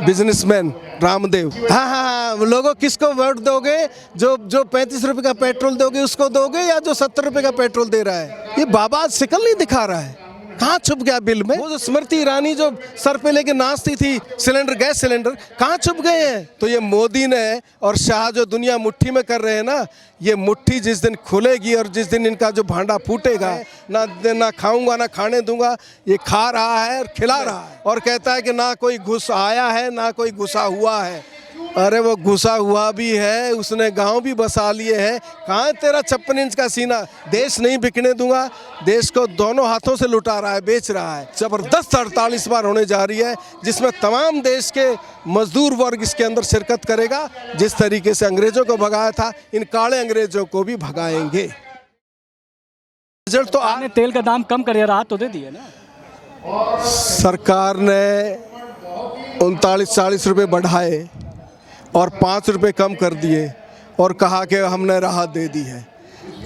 Businessman Ramdev. हाँ हाँ हाँ, लोगों किसको वोट दोगे? जो 35 रुपए का पेट्रोल दोगे उसको दोगे, या जो 70 रुपए का पेट्रोल दे रहा है? ये बाबा शिकल नहीं दिखा रहा है, कहाँ छुप गया बिल में? वो जो स्मृति ईरानी जो सर पे लेके नाचती थी सिलेंडर, गैस सिलेंडर, कहाँ छुप गए हैं? तो ये मोदी ने और शाह जो दुनिया मुट्ठी में कर रहे हैं ना, ये मुट्ठी जिस दिन खुलेगी और जिस दिन इनका जो भांडा फूटेगा, ना खाऊंगा ना खाने दूंगा। ये खा रहा है और खिला रहा है और कहता है कि ना कोई घुस आया है ना कोई घुसा हुआ है। अरे वो घुसा हुआ भी है, उसने गांव भी बसा लिए हैं। कहाँ है तेरा 56 इंच का सीना? देश नहीं बिकने दूंगा। देश को दोनों हाथों से लुटा रहा है, बेच रहा है। जबरदस्त हड़ताल इस बार होने जा रही है, जिसमें तमाम देश के मजदूर वर्ग इसके अंदर शिरकत करेगा। जिस तरीके से अंग्रेजों को भगाया था, इन काले अंग्रेजों को भी भगाएंगे। रिजल्ट तो आपने तेल का दाम कम कर राहत तो दे दी है ना? सरकार ने 39-40 रुपये बढ़ाए और 5 रुपये कम कर दिए और कहा कि हमने राहत दे दी है।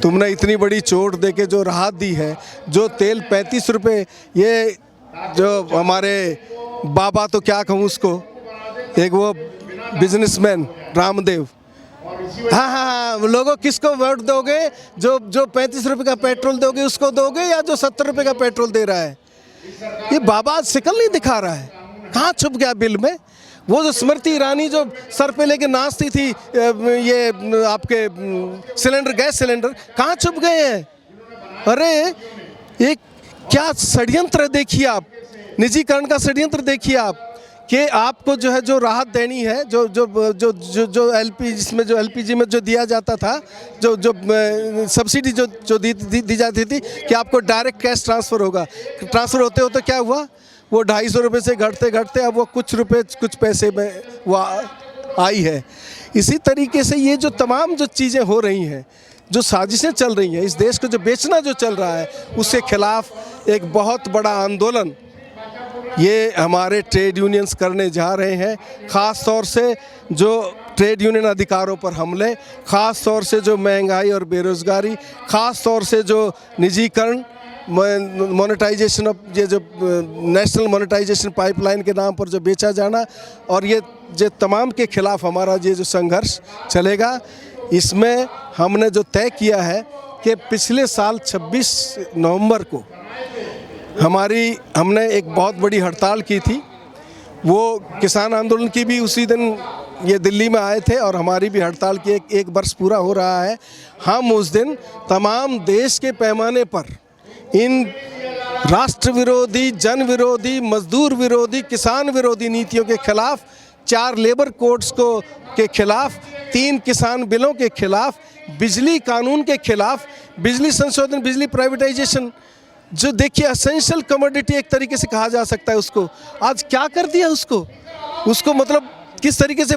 तुमने इतनी बड़ी चोट दे के जो राहत दी है, जो तेल 35 रुपये, ये जो हमारे बाबा, तो क्या कहूँ उसको, एक वो बिजनेसमैन रामदेव। हाँ हाँ हाँ, लोगों किसको वोट दोगे? जो 35 रुपये का पेट्रोल दोगे उसको दोगे, या जो 70 रुपये का पेट्रोल दे रहा है? ये बाबा शिकल नहीं दिखा रहा है, कहाँ छुप गया बिल में? वो जो स्मृति ईरानी जो सर पे लेके नाचती थी ये आपके सिलेंडर, गैस सिलेंडर, कहाँ छुप गए हैं? अरे एक क्या षड्यंत्र देखिए आप, निजीकरण का षड्यंत्र देखिए आप, कि आपको जो है जो राहत देनी है, जो एलपी, जिसमें जो एलपीजी में जो दिया जाता था, जो सब्सिडी जो दी जाती थी कि आपको डायरेक्ट कैश ट्रांसफ़र होगा। ट्रांसफ़र होते होते क्या हुआ, वो 250 रुपये से घटते घटते अब वो कुछ पैसे में वो आई है। इसी तरीके से ये जो तमाम जो चीज़ें हो रही हैं, जो साजिशें चल रही हैं, इस देश को जो बेचना जो चल रहा है, उसके खिलाफ एक बहुत बड़ा आंदोलन ये हमारे ट्रेड यूनियंस करने जा रहे हैं। ख़ास तौर से जो ट्रेड यूनियन अधिकारों पर हमले, ख़ास तौर से जो महंगाई और बेरोज़गारी, ख़ास तौर से जो निजीकरण, मोनेटाइजेशन ऑफ, ये जो नेशनल मोनेटाइजेशन पाइपलाइन के नाम पर जो बेचा जाना, और ये जो तमाम के खिलाफ हमारा ये जो संघर्ष चलेगा, इसमें हमने जो तय किया है कि पिछले साल 26 नवंबर को हमने एक बहुत बड़ी हड़ताल की थी। वो किसान आंदोलन की भी उसी दिन ये दिल्ली में आए थे और हमारी भी हड़ताल की एक वर्ष पूरा हो रहा है। हम उस दिन तमाम देश के पैमाने पर इन राष्ट्र विरोधी, जन विरोधी, मजदूर विरोधी, किसान विरोधी नीतियों के खिलाफ, 4 लेबर कोड्स के खिलाफ, 3 किसान बिलों के खिलाफ, बिजली कानून के खिलाफ, बिजली संशोधन, बिजली प्राइवेटाइजेशन, जो देखिए असेंशियल कमोडिटी एक तरीके से कहा जा सकता है उसको, आज क्या कर दिया उसको मतलब किस तरीके से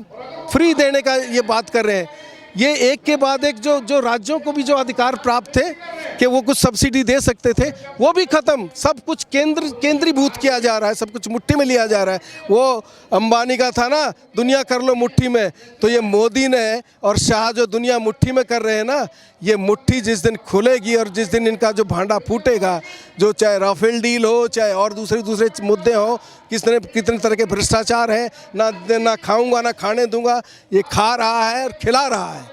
फ्री देने का ये बात कर रहे हैं। ये एक के बाद एक जो राज्यों को भी जो अधिकार प्राप्त थे कि वो कुछ सब्सिडी दे सकते थे, वो भी ख़त्म। सब कुछ केंद्रीभूत किया जा रहा है, सब कुछ मुट्ठी में लिया जा रहा है। वो अंबानी का था ना, दुनिया कर लो मुट्ठी में, तो ये मोदी ने और शाह जो दुनिया मुट्ठी में कर रहे हैं ना, ये मुट्ठी जिस दिन खुलेगी और जिस दिन इनका जो भांडा फूटेगा, जो चाहे राफेल डील हो, चाहे और दूसरे मुद्दे हो, कितने तरह के भ्रष्टाचार हैं, ना खाऊंगा ना खाने दूंगा। ये खा रहा है और खिला रहा है,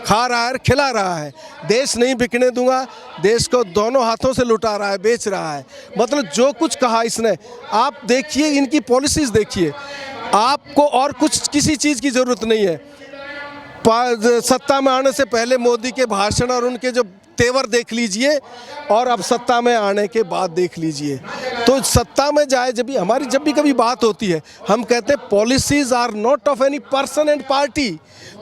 खा रहा है और खिला रहा है। देश नहीं बिकने दूंगा। देश को दोनों हाथों से लुटा रहा है, बेच रहा है। मतलब जो कुछ कहा इसने, आप देखिए इनकी पॉलिसीज़ देखिए, आपको और कुछ किसी चीज़ की ज़रूरत नहीं है। सत्ता में आने से पहले मोदी के भाषण और उनके जो तेवर देख लीजिए, और अब सत्ता में आने के बाद देख लीजिए। तो सत्ता में जाए जब भी कभी बात होती है, हम कहते हैं policies are not of any person and party,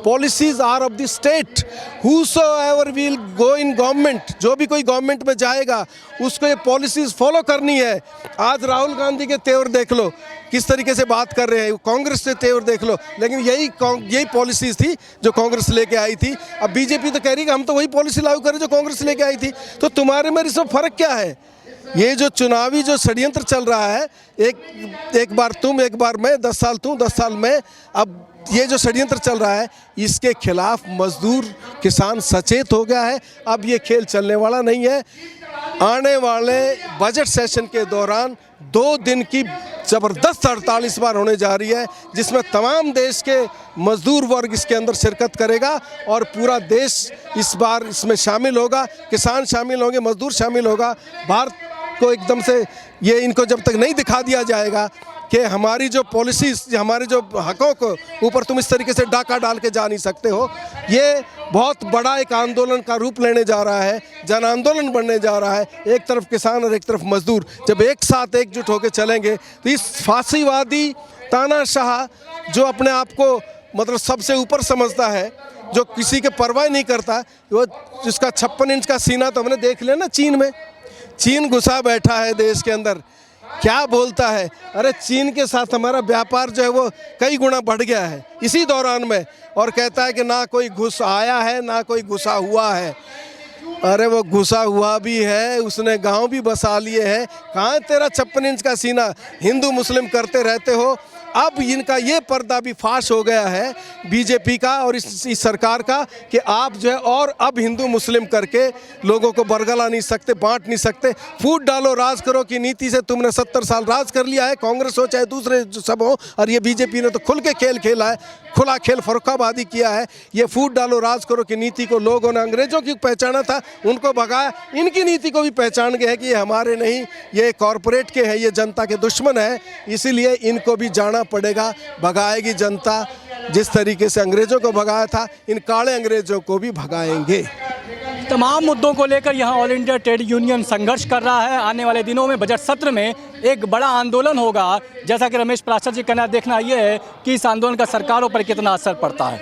policies are of the state. Whosoever will go in government, जो भी कोई गवर्नमेंट में जाएगा उसको ये पॉलिसीज़ फॉलो करनी है। आज राहुल गांधी के तेवर देख लो, किस तरीके से बात कर रहे हैं, कांग्रेस से तेवर देख लो, लेकिन यही पॉलिसीज़ थी जो कांग्रेस लेके आई थी। अब बीजेपी तो कह रही है कि हम तो वही पॉलिसी लागू करें जो कांग्रेस लेके आई थी। तो तुम्हारे मेरे सब फ़र्क क्या है? ये जो चुनावी जो षड्यंत्र चल रहा है, एक बार तुम, एक बार मैं, 10 साल तुम, 10 साल मैं, अब ये जो षड्यंत्र चल रहा है, इसके खिलाफ मजदूर किसान सचेत हो गया है। अब ये खेल चलने वाला नहीं है। आने वाले बजट सेशन के दौरान 2 दिन की ज़बरदस्त हड़ताल इस बार होने जा रही है, जिसमें तमाम देश के मजदूर वर्ग इसके अंदर शिरकत करेगा और पूरा देश इस बार इसमें शामिल होगा। किसान शामिल होंगे, मजदूर शामिल होगा। भारत को एकदम से ये इनको जब तक नहीं दिखा दिया जाएगा कि हमारी जो पॉलिसीज़, हमारे जो हकों को ऊपर तुम इस तरीके से डाका डाल के जा नहीं सकते हो, ये बहुत बड़ा एक आंदोलन का रूप लेने जा रहा है, जन आंदोलन बनने जा रहा है। एक तरफ किसान और एक तरफ मजदूर जब एक साथ एकजुट होकर चलेंगे तो इस फांसीवादी तानाशाह जो अपने आप को मतलब सबसे ऊपर समझता है, जो किसी के परवाह नहीं करता, वो जिसका 56 इंच का सीना तो हमने देख लिया ना चीन में। चीन घुसा बैठा है देश के अंदर, क्या बोलता है, अरे चीन के साथ हमारा व्यापार जो है वो कई गुना बढ़ गया है इसी दौरान में, और कहता है कि ना कोई घुस आया है ना कोई घुसा हुआ है। अरे वो घुसा हुआ भी है, उसने गांव भी बसा लिए हैं। कहाँ तेरा 56 इंच का सीना, हिंदू मुस्लिम करते रहते हो। अब इनका ये पर्दा भी फाश हो गया है बीजेपी का और इस सरकार का कि आप जो है और अब हिंदू मुस्लिम करके लोगों को बरगला नहीं सकते, बांट नहीं सकते। फूट डालो राज करो की नीति से तुमने 70 साल राज कर लिया है, कांग्रेस हो चाहे दूसरे जो सब हो, और ये बीजेपी ने तो खुल के खेल खेला है, खुला खेल फर्रुखाबादी किया है। ये फूट डालो राज करो की नीति को लोगों ने अंग्रेजों की पहचाना था, उनको भगाया। इनकी नीति को भी पहचान गए हैं कि ये हमारे नहीं, ये कॉरपोरेट के हैं, ये जनता के दुश्मन है, इसीलिए इनको भी जाना पड़ेगा। भगाएगी जनता, जिस तरीके से अंग्रेजों को भगाया था, इन काले अंग्रेजों को भी भगाएंगे। तमाम मुद्दों को लेकर यहाँ ऑल इंडिया ट्रेड यूनियन संघर्ष कर रहा है। आने वाले दिनों में बजट सत्र में एक बड़ा आंदोलन होगा। जैसा कि रमेश प्राशर जी कहना, देखना ये है कि इस आंदोलन का सरकारों पर कितना असर पड़ता है।